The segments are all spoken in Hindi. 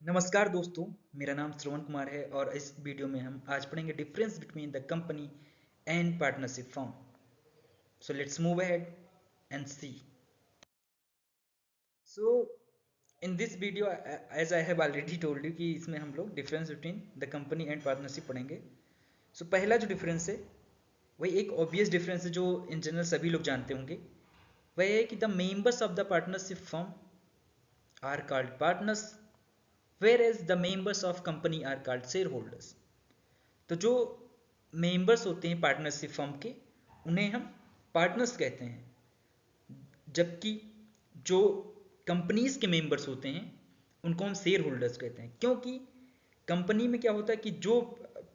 नमस्कार दोस्तों, मेरा नाम श्रवण कुमार है और इस वीडियो में हम आज पढ़ेंगे difference between the company and partnership firm. So let's move ahead and see. So in this video as I have already told you कि इसमें हम लोग difference between the company and partnership पढ़ेंगे। सो पहला जो डिफरेंस है वही एक ऑब्वियस डिफरेंस है जो इन जनरल सभी लोग जानते होंगे। वह है कि the members of the partnership firm are called partners whereas the members of company are called shareholders। तो जो मेंबर्स होते हैं पार्टनरशिप फर्म के उन्हें हम पार्टनर्स कहते हैं, जबकि जो कंपनीज के मेंबर्स होते हैं उनको हम शेयर होल्डर्स कहते हैं। क्योंकि कंपनी में क्या होता है कि जो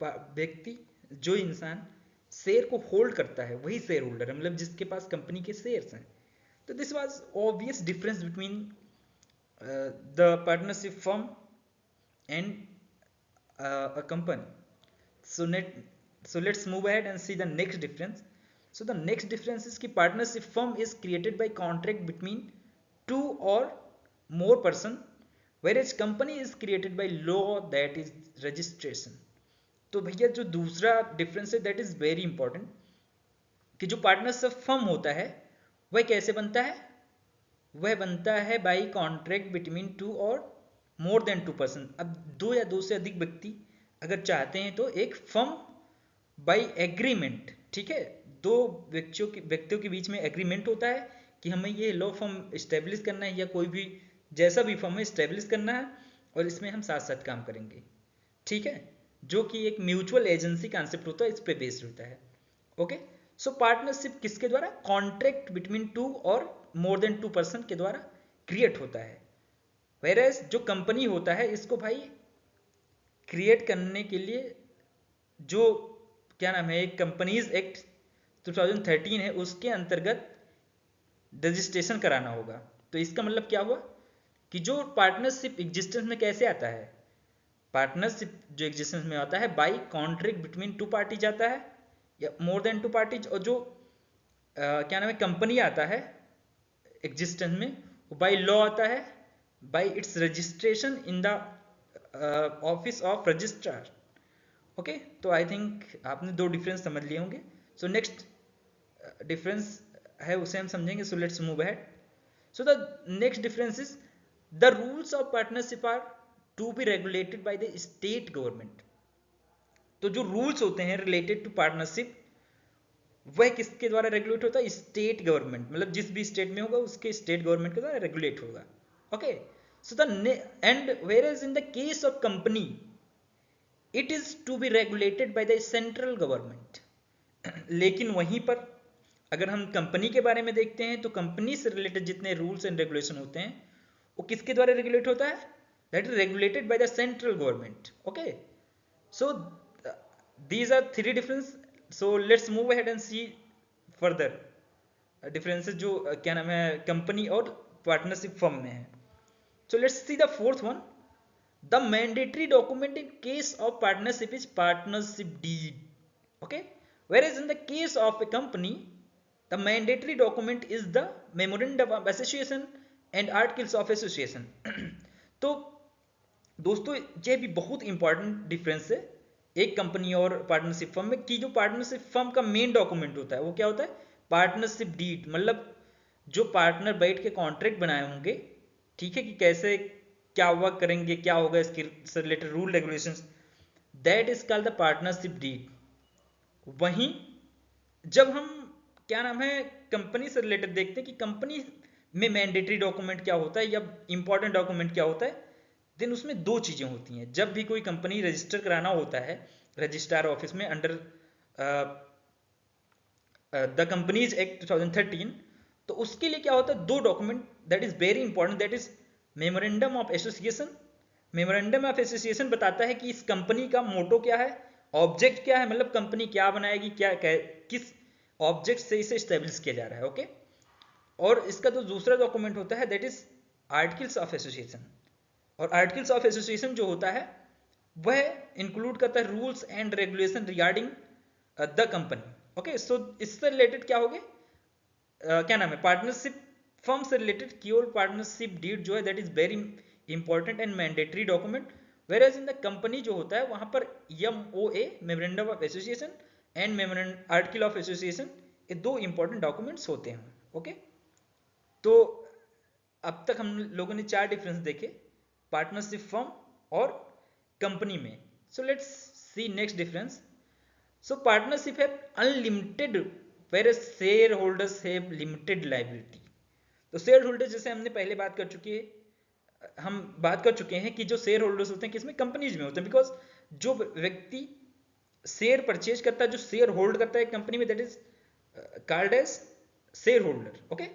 व्यक्ति जो इंसान शेयर को होल्ड करता है वही शेयर होल्डर है, मतलब जिसके पास कंपनी के शेयर्स हैं। तो this was obvious difference between the partnership firm and a company. So let's move ahead and see the next difference. So the next difference is कि partnership firm is created by contract between two or more person, whereas company is created by law, that is registration। तो भैया जो दूसरा डिफरेंस है दैट इज वेरी इंपॉर्टेंट कि जो पार्टनरशिप फर्म होता है वह कैसे बनता है। वह बनता है बाई कॉन्ट्रैक्ट बिटवीन टू और मोर देन 2%। अब दो या दो से अधिक व्यक्ति अगर चाहते हैं तो एक फर्म बाई एग्रीमेंट, ठीक है, दो व्यक्तियों के बीच में एग्रीमेंट होता है कि हमें ये लॉ फर्म इस्टेब्लिश करना है या कोई भी जैसा भी फर्म है इस्टेब्लिश करना है और इसमें हम साथ साथ काम करेंगे, ठीक है, जो कि एक म्यूचुअल एजेंसी कॉन्सेप्ट होता है, इस पे बेस्ड होता है। ओके, सो पार्टनरशिप किसके द्वारा, कॉन्ट्रैक्ट बिटवीन टू और मोर देन 2% के द्वारा क्रिएट होता है। वेरएज जो कंपनी होता है इसको भाई क्रिएट करने के लिए जो क्या नाम है एक कंपनीज एक्ट 2013 है उसके अंतर्गत रजिस्ट्रेशन कराना होगा। तो इसका मतलब क्या हुआ कि जो पार्टनरशिप एग्जिस्टेंस में कैसे आता है, पार्टनरशिप जो एग्जिस्टेंस में आता है by contract between two parties आता है या मोर देन टू पार्टीज, और जो क्या नाम है कंपनी आता है एग्जिस्टेंस में वो बाई लॉ आता है by its registration in the office of registrar. Okay, तो आई थिंक आपने दो डिफरेंस समझ लिए होंगे। सो नेक्स्ट डिफरेंस है उसे हम समझेंगे। So let's move ahead. So the next difference is the rules of partnership are to be regulated by the state government. तो जो रूल्स होते हैं रिलेटेड टू पार्टनरशिप वह किसके द्वारा रेगुलेट होता है, स्टेट गवर्नमेंट, मतलब जिस भी स्टेट में होगा उसके स्टेट गवर्नमेंट के द्वारा रेगुलेट होगा। Okay, so the and where is in the case of company it is to be regulated by the central government. लेकिन वहीं पर अगर हम कंपनी के बारे में देखते हैं तो कंपनी से रिलेटेड जितने रूल्स एंड रेगुलेशन होते हैं वो किसके द्वारा रेगुलेट होता है, that is regulated by the central government. Okay, so these are three difference। so let's move ahead and see further differences जो क्या नाम है कंपनी और पार्टनरशिप फर्म में है। so let's see the fourth one। the mandatory document in case of partnership is partnership deed। okay, whereas in the case of a company the mandatory document is the memorandum of association and articles of association। तो दोस्तों ये भी बहुत इंपॉर्टेंट डिफरेंस है एक कंपनी और पार्टनरशिप फर्म में कि जो पार्टनरशिप फर्म का मेन डॉक्यूमेंट होता है वो क्या होता है, पार्टनरशिप डीड, मतलब जो पार्टनर बैठ के कॉन्ट्रैक्ट बनाए होंगे, ठीक है, कि कैसे क्या वर्क करेंगे क्या होगा इसके related rule regulations, that is called the partnership deed. वहीं जब हम क्या नाम है कंपनी से रिलेटेड देखते हैं कि कंपनी में मैंडेटरी डॉक्यूमेंट क्या होता है या इंपॉर्टेंट डॉक्यूमेंट क्या होता है, देन उसमें दो चीजें होती हैं। जब भी कोई कंपनी रजिस्टर कराना होता है रजिस्ट्रार ऑफिस में अंडर द कंपनीज एक्ट 2013, तो उसके लिए क्या होता है दो document that is very important, that is memorandum of association. Memorandum of association बताता है कि इस कंपनी का मोटो क्या है, ऑब्जेक्ट क्या है, मतलब कंपनी क्या बनाएगी, क्या किस ऑब्जेक्ट से इसे स्टेब्लिश किया जा रहा है। ओके, और इसका जो दूसरा डॉक्यूमेंट होता है that is articles of association. और आर्टिकल्स ऑफ एसोसिएशन जो होता है वह इंक्लूड करता है rules and regulation regarding the company. Okay, so इससे रिलेटेड क्या हो गए क्या नाम है पार्टनरशिप फर्म से रिलेटेड केवल पार्टनरशिप डीड जो है that is very important and mandatory document, where as in the company जो होता है वहां पर MOA memorandum of association and article of association, ये दो इंपॉर्टेंट डॉक्यूमेंट्स होते हैं। ओके, तो अब तक हम लोगों ने चार डिफरेंस देखे पार्टनरशिप फर्म और कंपनी में। So let's see next difference. So partnership है unlimited where share holders have limited liability. तो शेयर होल्डर जैसे हमने पहले बात कर चुके हैं, हम बात कर चुके हैं कि जो शेयर होल्डर्स होते हैं किसमें, कंपनीज में होते हैं, बिकॉज जो व्यक्ति शेयर परचेज करता है, जो शेयर होल्ड करता है कंपनी में, that is called as shareholder. Okay,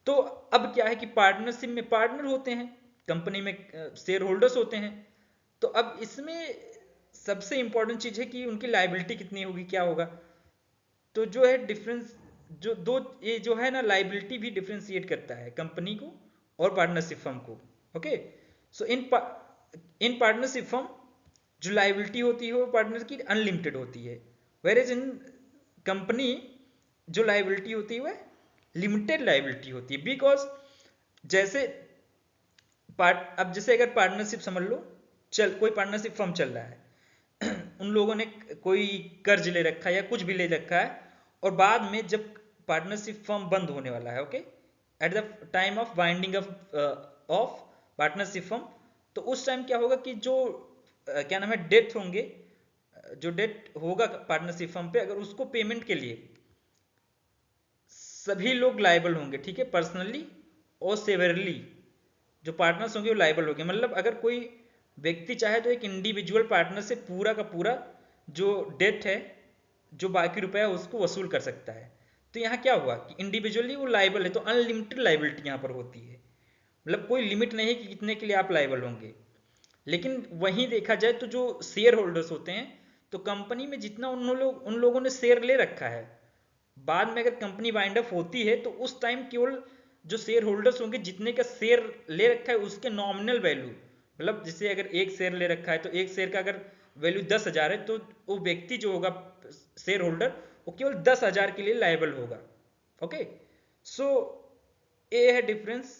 तो अब क्या है कि पार्टनरशिप में पार्टनर होते हैं, कंपनी में शेयर होल्डर्स होते हैं। तो अब इसमें सबसे इंपॉर्टेंट चीज है कि उनकी लायबिलिटी कितनी होगी, क्या होगा। तो जो है डिफरेंस, जो दो ये जो है ना लायबिलिटी भी डिफ्रेंशिएट करता है कंपनी को और पार्टनरशिप फर्म को। Okay, so in partnership firm जो लायबिलिटी होती है वो पार्टनर की अनलिमिटेड होती है, वेयर इज इन कंपनी जो लायबिलिटी होती है वह लिमिटेड लायबिलिटी होती है। बिकॉज जैसे अब जैसे अगर पार्टनरशिप समझ लो, कोई पार्टनरशिप फर्म चल रहा है उन लोगों ने कोई कर्ज ले रखा है या कुछ भी ले रखा है, और बाद में जब पार्टनरशिप फर्म बंद होने वाला है, okay, at the time of binding of partnership firm, तो उस टाइम क्या होगा कि जो क्या नाम है डेट होंगे, जो डेट होगा पार्टनरशिप फर्म पे, अगर उसको पेमेंट के लिए सभी लोग लायबल होंगे, ठीक है, पर्सनली और सेवरली जो पार्टनर्स होंगे वो लायबल होंगे। मतलब अगर कोई व्यक्ति चाहे तो एक इंडिविजुअल पार्टनर से पूरा का पूरा जो डेट है, जो बाकी रुपया है, उसको वसूल कर सकता है। तो यहाँ क्या हुआ कि इंडिविजुअली वो लायबल है, तो अनलिमिटेड लायबिलिटी यहाँ पर होती है, मतलब कोई लिमिट नहीं है कि कितने के लिए आप लायबल होंगे। लेकिन वहीं देखा जाए तो जो शेयर होल्डर्स होते हैं, तो कंपनी में जितना उन लोगों ने शेयर ले रखा है, बाद में अगर कंपनी वाइंड अप होती है तो उस टाइम केवल जो शेयर होल्डर्स होंगे जितने का शेयर ले रखा है उसके नॉमिनल वैल्यू, मतलब जैसे अगर एक शेयर ले रखा है तो एक शेयर का अगर वैल्यू 10,000 है, तो वो व्यक्ति जो होगा शेयर होल्डर वो केवल 10,000 के लिए लायबल होगा। ओके, सो ये है डिफरेंस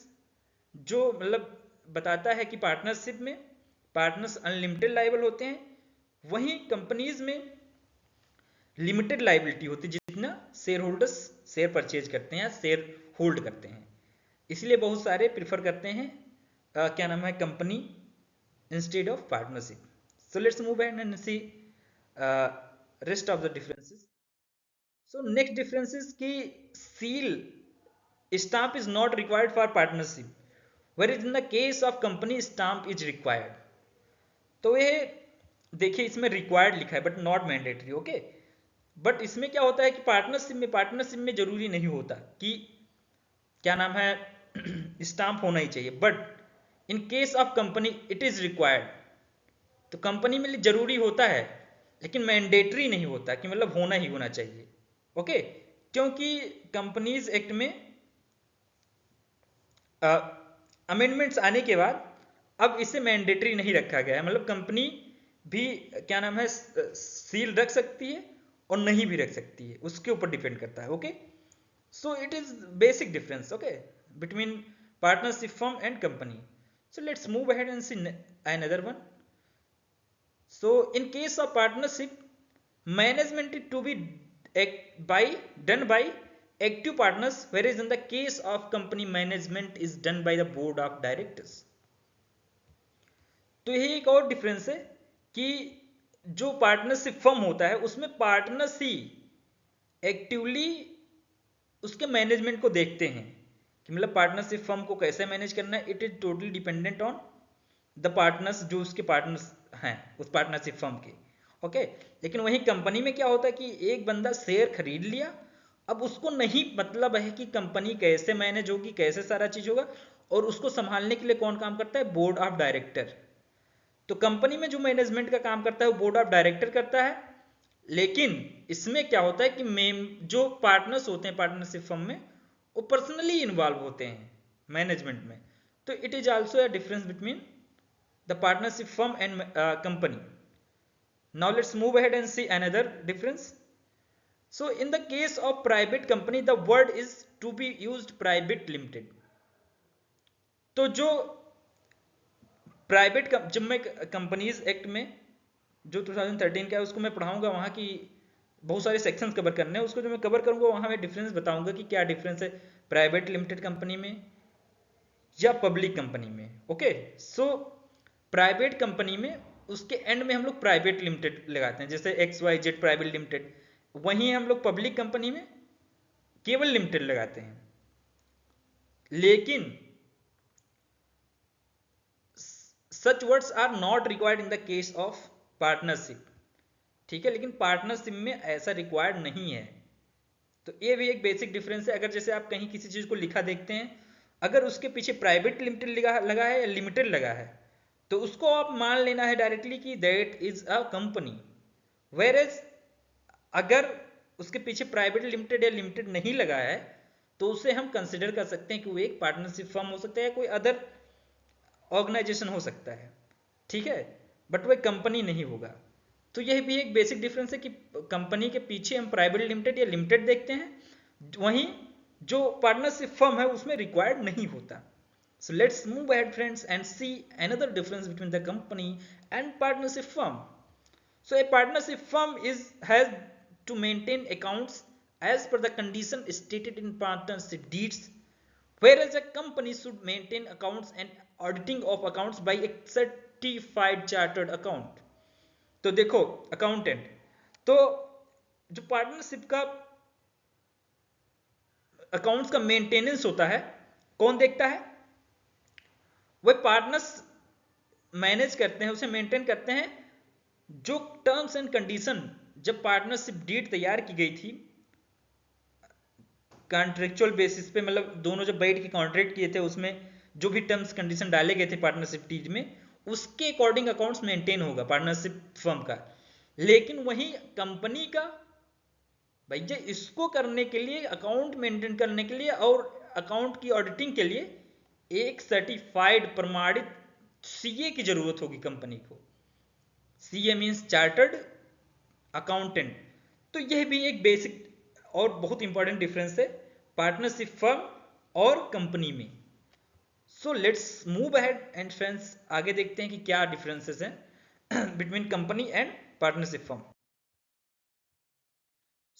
जो मतलब बताता है कि पार्टनरशिप में पार्टनर्स अनलिमिटेड लायबल होते हैं, वहीं कंपनीज में लिमिटेड लायबिलिटी होती है जितना शेयर होल्डर्स शेयर परचेज करते हैं या शेयर होल्ड करते हैं। इसलिए बहुत सारे प्रिफर करते हैं क्या नाम है company instead of partnership. So let's move ahead and see rest of the differences. So next difference is कि seal stamp is not required for partnership, where is in the case of company stamp is required. तो ये देखिए इसमें रिक्वायर्ड लिखा है but not mandatory. Okay, but इसमें क्या होता है कि पार्टनरशिप में जरूरी नहीं होता कि क्या नाम है स्टाम्प होना ही चाहिए, but in case of company it is required. तो कंपनी में जरूरी होता है लेकिन मैंडेटरी नहीं होता कि मतलब होना ही होना चाहिए। ओके, क्योंकि कंपनीज एक्ट में अमेंडमेंट्स आने के बाद अब इसे मैंडेटरी नहीं रखा गया है, मतलब कंपनी भी क्या नाम है सील रख सकती है और नहीं भी रख सकती है, उसके ऊपर डिपेंड करता है। Okay, so it is basic difference, okay, between partnership firm and company. So let's move ahead and see another one. So in case of partnership, management is to be done by active partners, whereas in the case of company, management is done by the board of directors. तो यही एक और डिफरेंस है कि जो पार्टनरशिप फर्म होता है उसमें पार्टनर्स ही एक्टिवली उसके मैनेजमेंट को देखते हैं कि मतलब पार्टनरशिप फर्म को कैसे मैनेज करना है। It is totally dependent on the partners जो उसके पार्टनर्स हैं उस पार्टनरशिप फर्म के। ओके, लेकिन वहीं कंपनी में क्या होता है कि एक बंदा शेयर खरीद लिया, अब उसको नहीं मतलब है कि कंपनी कैसे मैनेज होगी, कैसे सारा चीज होगा, और उसको संभालने के लिए कौन काम करता है, बोर्ड ऑफ डायरेक्टर। तो कंपनी में जो मैनेजमेंट का काम करता है वो बोर्ड ऑफ डायरेक्टर करता है, लेकिन इसमें क्या होता है कि जो पार्टनर्स होते हैं पार्टनरशिप फर्म में वो पर्सनली इन्वॉल्व होते हैं मैनेजमेंट में। तो it is also a difference between the partnership firm and company. Now let's move ahead and see another difference. So in the case of private company the word is to be used private limited. तो जो प्राइवेट जब मैं कंपनीज एक्ट में जो 2013 का है उसको मैं पढ़ाऊंगा, वहाँ की बहुत सारे सेक्शंस कवर करने हैं, उसको जो मैं कवर करूंगा वहाँ मैं डिफरेंस बताऊंगा कि क्या डिफरेंस है प्राइवेट लिमिटेड कंपनी में या पब्लिक कंपनी में। ओके, सो प्राइवेट कंपनी में उसके एंड में हम लोग प्राइवेट लिमिटेड लगाते हैं, जैसे XYZ प्राइवेट लिमिटेड। वहीं हम लोग पब्लिक कंपनी में केवल लिमिटेड लगाते हैं। लेकिन such words are not required in the case of partnership. ठीक है, लेकिन पार्टनरशिप में ऐसा रिक्वायर्ड नहीं है। तो ये भी एक बेसिक डिफरेंस है। अगर जैसे आप कहीं किसी चीज को लिखा देखते हैं, अगर उसके पीछे प्राइवेट लिमिटेड लगा है या लिमिटेड लगा है, तो उसको आप मान लेना है डायरेक्टली कि that is a company. Whereas अगर उसके पीछे प्राइवेट लिमिटेड या लिमिटेड नहीं लगा है, तो उसे हम कंसिडर कर सकते हैं कि वो एक पार्टनरशिप फर्म हो सकता है, कोई अदर ऑर्गेनाइजेशन हो सकता है। ठीक है, बट वह कंपनी नहीं होगा। तो यह भी एक बेसिक डिफरेंस है कि कंपनी के पीछे हम प्राइवेट लिमिटेड या लिमिटेड देखते हैं, वहीं जो पार्टनरशिप फर्म है उसमें रिक्वायर्ड नहीं होता। So let's move ahead friends and see another difference between the company and partnership firm. So a partnership firm has to maintain accounts as per the condition stated in partnership deeds, whereas a company should maintain accounts and auditing of accounts by a certified chartered account. तो देखो अकाउंटेंट, तो जो पार्टनरशिप का अकाउंट्स का मेंटेनेंस होता है कौन देखता है? वह पार्टनर्स मैनेज करते हैं, उसे मेंटेन करते हैं। जो टर्म्स एंड कंडीशन जब पार्टनरशिप डीड तैयार की गई थी कॉन्ट्रेक्चुअल बेसिस पे, मतलब दोनों जब बैठ के कॉन्ट्रैक्ट किए थे, उसमें जो भी टर्म्स कंडीशन डाले गए थे पार्टनरशिप डीड में, उसके अकॉर्डिंग अकाउंट्स मेंटेन होगा पार्टनरशिप फर्म का। लेकिन वही कंपनी का भैया इसको करने के लिए, अकाउंट मेंटेन करने के लिए और अकाउंट की ऑडिटिंग के लिए एक सर्टिफाइड प्रमाणित सीए की जरूरत होगी कंपनी को। CA means chartered accountant. तो यह भी एक बेसिक और बहुत इंपॉर्टेंट डिफरेंस है पार्टनरशिप फर्म और कंपनी में। So let's move ahead and friends, आगे देखते हैं कि क्या डिफरेंसेस हैं between company and partnership firm.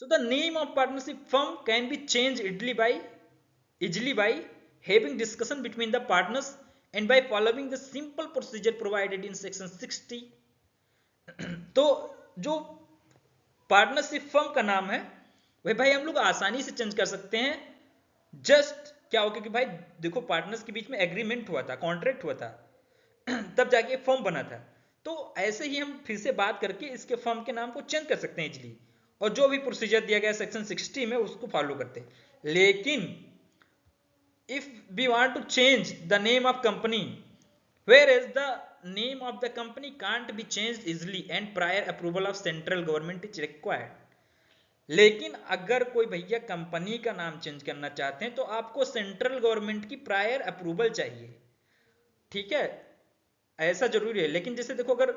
So the name of partnership firm can be changed easily by having discussion between the partners and by following the simple procedure provided in section 60. तो जो पार्टनरशिप फर्म का नाम है वह भाई हम लोग आसानी से चेंज कर सकते हैं। जस्ट क्या हो, क्योंकि भाई देखो पार्टनर्स के बीच में एग्रीमेंट हुआ था, कॉन्ट्रैक्ट हुआ था, तब जाके फर्म बना था। तो ऐसे ही हम फिर से बात करके इसके फर्म के नाम को चेंज कर सकते हैं इजीली, और जो भी प्रोसीजर दिया गया सेक्शन 60 में उसको फॉलो करते हैं। लेकिन if we want to change the name of company, whereas the name of the company can't be changed easily and prior approval of central government is required. लेकिन अगर कोई भैया कंपनी का नाम चेंज करना चाहते हैं तो आपको सेंट्रल गवर्नमेंट की प्रायर अप्रूवल चाहिए। ठीक है, ऐसा जरूरी है। लेकिन जैसे देखो अगर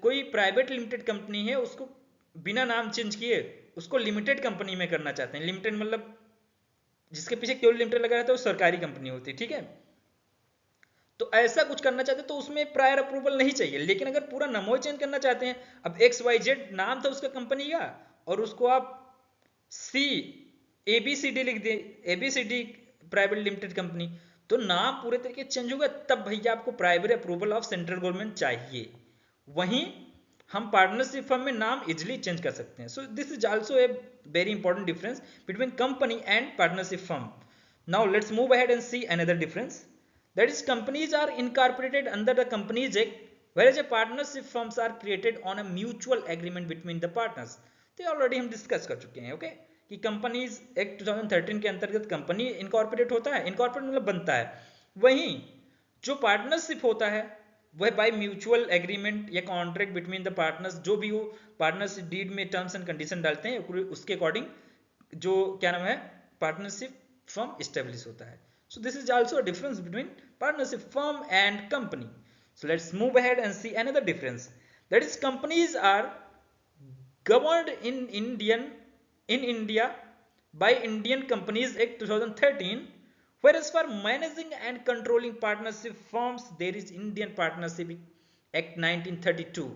कोई प्राइवेट लिमिटेड कंपनी है, उसको बिना नाम चेंज किए उसको लिमिटेड कंपनी में करना चाहते हैं, लिमिटेड मतलब जिसके पीछे केवल लिमिटेड लगा रहता है वो सरकारी कंपनी होती है। ठीक है, तो ऐसा कुछ करना चाहते हैं तो उसमें प्रायर अप्रूवल नहीं चाहिए। लेकिन अगर पूरा नाम ही चेंज करना चाहते हैं, अब XYZ नाम था उसका कंपनी का और उसको आप सी ABCD लिख दे, ABCD प्राइवेट लिमिटेड कंपनी, तो नाम पूरे तरीके चेंज होगा, तब भैया आपको private approval of central government चाहिए। वहीं हम पार्टनरशिप फर्म में नाम इजिली चेंज कर सकते हैं। So this is also a very important difference between company and partnership firm. Now let's move ahead and see another difference, that is companies are incorporated under the companies act, whereas a partnership firms are created on a mutual agreement between the partners। तो ऑलरेडी हम डिस्कस कर चुके हैं। ओके, कि कंपनीज एक्ट 2013 के अंतर्गत कंपनी इनकॉर्पोरेट होता है, इनकॉर्पोरेट मतलब बनता है। वहीं जो पार्टनरशिप होता है वह बाय म्यूचुअल एग्रीमेंट या कॉन्ट्रैक्ट बिटवीन द पार्टनर्स, जो भी वो पार्टनरशिप डीड में टर्म्स एंड कंडीशन डालते हैं उसके अकॉर्डिंग जो क्या नाम है पार्टनरशिप फर्म इस्टेब्लिश होता है। सो this is also a difference between partnership firm and company. So let's move ahead and see another difference, that is companies are governed in India by Indian Companies Act 2013, Whereas for managing and controlling partnership firms, there is Indian Partnership Act 1932.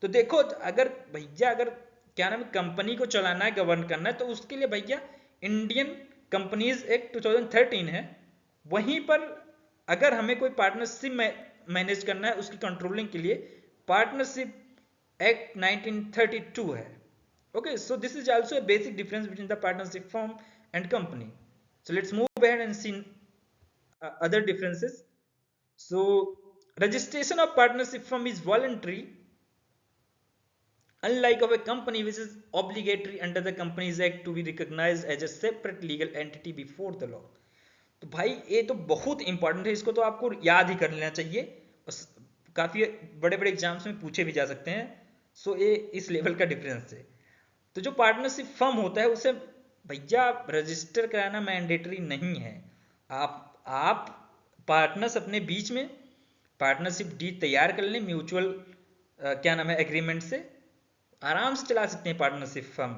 तो देखो, अगर भैया अगर क्या नाम है कंपनी को चलाना है, गवर्न करना है, तो उसके लिए भैया इंडियन कंपनीज एक्ट 2013 है। वहीं पर अगर हमें कोई पार्टनरशिप मैनेज करना है, उसकी कंट्रोलिंग के लिए पार्टनरशिप एक्ट 1932 है। Okay, so this is also a basic difference between the partnership firm and company. So let's move ahead and see other differences. So registration of partnership firm is voluntary, unlike of a company which is obligatory under the Companies Act to be recognized as a separate legal entity before the law. तो भाई ये तो बहुत इंपॉर्टेंट है, इसको तो आपको याद ही कर लेना चाहिए, काफी बड़े बड़े एग्जाम्स में पूछे भी जा सकते हैं। सो ये इस लेवल का डिफरेंस है। तो जो पार्टनरशिप फर्म होता है उसे भैया रजिस्टर कराना मैंडेटरी नहीं है। आप पार्टनर्स अपने बीच में पार्टनरशिप डीड तैयार कर लें, म्यूचुअल क्या नाम है एग्रीमेंट से आराम से चला सकते हैं पार्टनरशिप फर्म,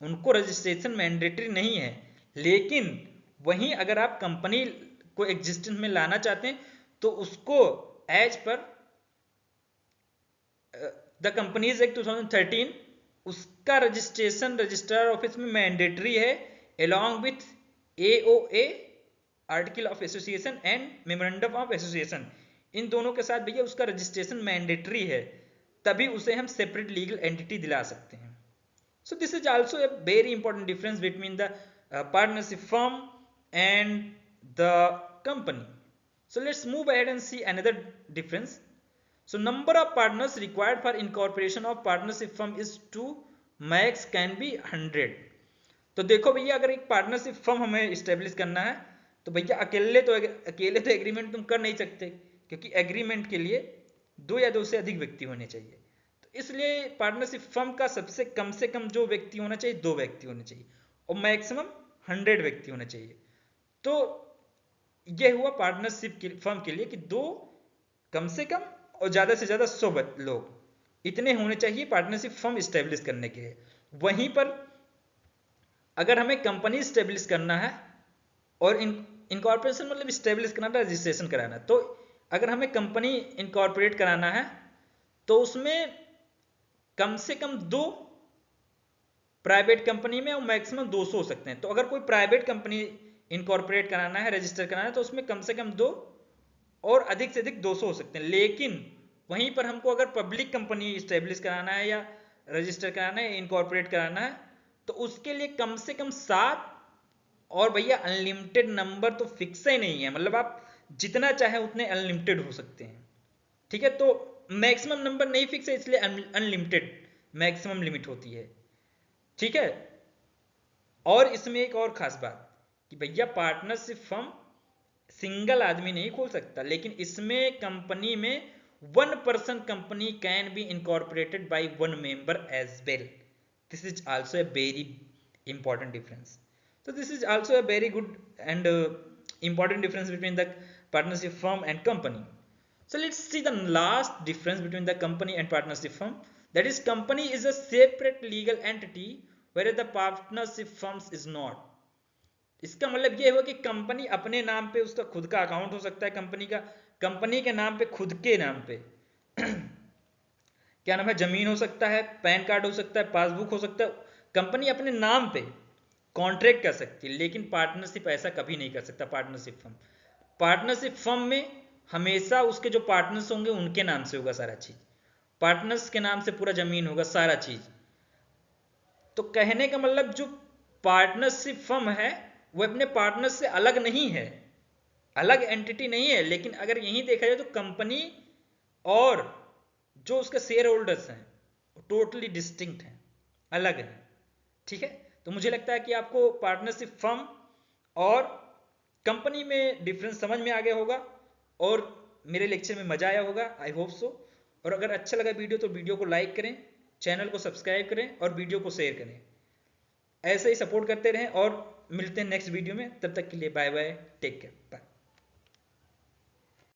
उनको रजिस्ट्रेशन मैंडेटरी नहीं है। लेकिन वहीं अगर आप कंपनी को एग्जिस्टेंस में लाना चाहते हैं तो उसको as per the companies act 2013 उसका रजिस्ट्रेशन रजिस्ट्रार ऑफिस में मैंडेटरी है, along with AOA article of association and memorandum of association. इन दोनों के साथ भैया उसका रजिस्ट्रेशन मैंडेटरी है, तभी उसे हम सेपरेट लीगल एंटिटी दिला सकते हैं। So this is also a very important difference between the partnership firm and the company. So let's move ahead and see another difference. So number of partners required for incorporation of partnership firm is to max can be 100. तो देखो भैया अगर एक पार्टनरशिप फर्म हमें स्टेब्लिश करना है तो भैया अकेले तो एग्रीमेंट तुम कर नहीं सकते, क्योंकि एग्रीमेंट के लिए 2 या 2 से अधिक व्यक्ति होने चाहिए। तो इसलिए पार्टनरशिप फर्म का सबसे कम जो व्यक्ति होना चाहिए 2 व्यक्ति होने चाहिए और मैक्सिमम 100 व्यक्ति होना चाहिए। तो यह हुआ पार्टनरशिप फर्म के लिए कि 2 कम से कम और ज्यादा से ज्यादा 100 लोग इतने होने चाहिए पार्टनरशिप फर्म स्टेब्लिश करने के लिए। वहीं पर अगर हमें कंपनी स्टेब्लिश करना है और इनकॉर्पोरेशन मतलब स्टेब्लिश कराना, रजिस्ट्रेशन कराना, तो अगर हमें कंपनी इनकॉर्पोरेट कराना है तो उसमें कम से कम 2 प्राइवेट कंपनी में और मैक्सिमम 200 हो सकते हैं। तो अगर कोई प्राइवेट कंपनी इनकॉर्पोरेट कराना है, रजिस्टर कराना है, तो उसमें कम से कम 2 और अधिक से अधिक 200 हो सकते हैं। लेकिन वहीं पर हमको अगर पब्लिक कंपनी स्टेब्लिश कराना है या रजिस्टर कराना है, इनकॉर्पोरेट कराना है, तो उसके लिए कम से कम 7 और भैया अनलिमिटेड नंबर तो फिक्स ही नहीं है, मतलब आप जितना चाहे उतने अनलिमिटेड हो सकते हैं। ठीक है, तो मैक्सिमम नंबर नहीं फिक्स है, इसलिए अनलिमिटेड मैक्सिमम लिमिट होती है। ठीक है, और इसमें एक और खास बात कि भैया पार्टनरशिप फर्म सिंगल आदमी नहीं खोल सकता, लेकिन इसमें कंपनी में 1 person company can be incorporated by 1 member as well. This is also a very important difference. So this is also a very good and important difference between the partnership firm and company. So let's see the last difference between the company and partnership firm. That is, company is a separate legal entity whereas the partnership firms is not. इसका मतलब ये हुआ कि कंपनी अपने नाम पे उसका खुद का अकाउंट हो सकता है, कंपनी के नाम पे, खुद के नाम पे क्या नाम है, जमीन हो सकता है, पैन कार्ड हो सकता है, पासबुक हो सकता है, कंपनी अपने नाम पे कॉन्ट्रैक्ट कर सकती है। लेकिन पार्टनरशिप ऐसा कभी नहीं कर सकता। पार्टनरशिप फर्म में हमेशा उसके जो पार्टनर्स होंगे उनके नाम से होगा सारा चीज, पार्टनर्स के नाम से पूरा जमीन होगा, सारा चीज। तो कहने का मतलब जो पार्टनरशिप फर्म है वो अपने पार्टनर से अलग नहीं है, अलग एंटिटी नहीं है। लेकिन अगर यहीं देखा जाए तो कंपनी और जो उसके शेयर होल्डर्स हैं वो टोटली डिस्टिंक्ट हैं, अलग हैं। ठीक है, तो मुझे लगता है कि आपको पार्टनरशिप फर्म और कंपनी में डिफरेंस समझ में आ गया होगा और मेरे लेक्चर में मजा आया होगा, आई होप सो। और अगर अच्छा लगा वीडियो तो वीडियो को लाइक करें, चैनल को सब्सक्राइब करें और वीडियो को शेयर करें। ऐसे ही सपोर्ट करते रहें और मिलते हैं नेक्स्ट वीडियो में। तब तक के लिए bye bye, take care, bye.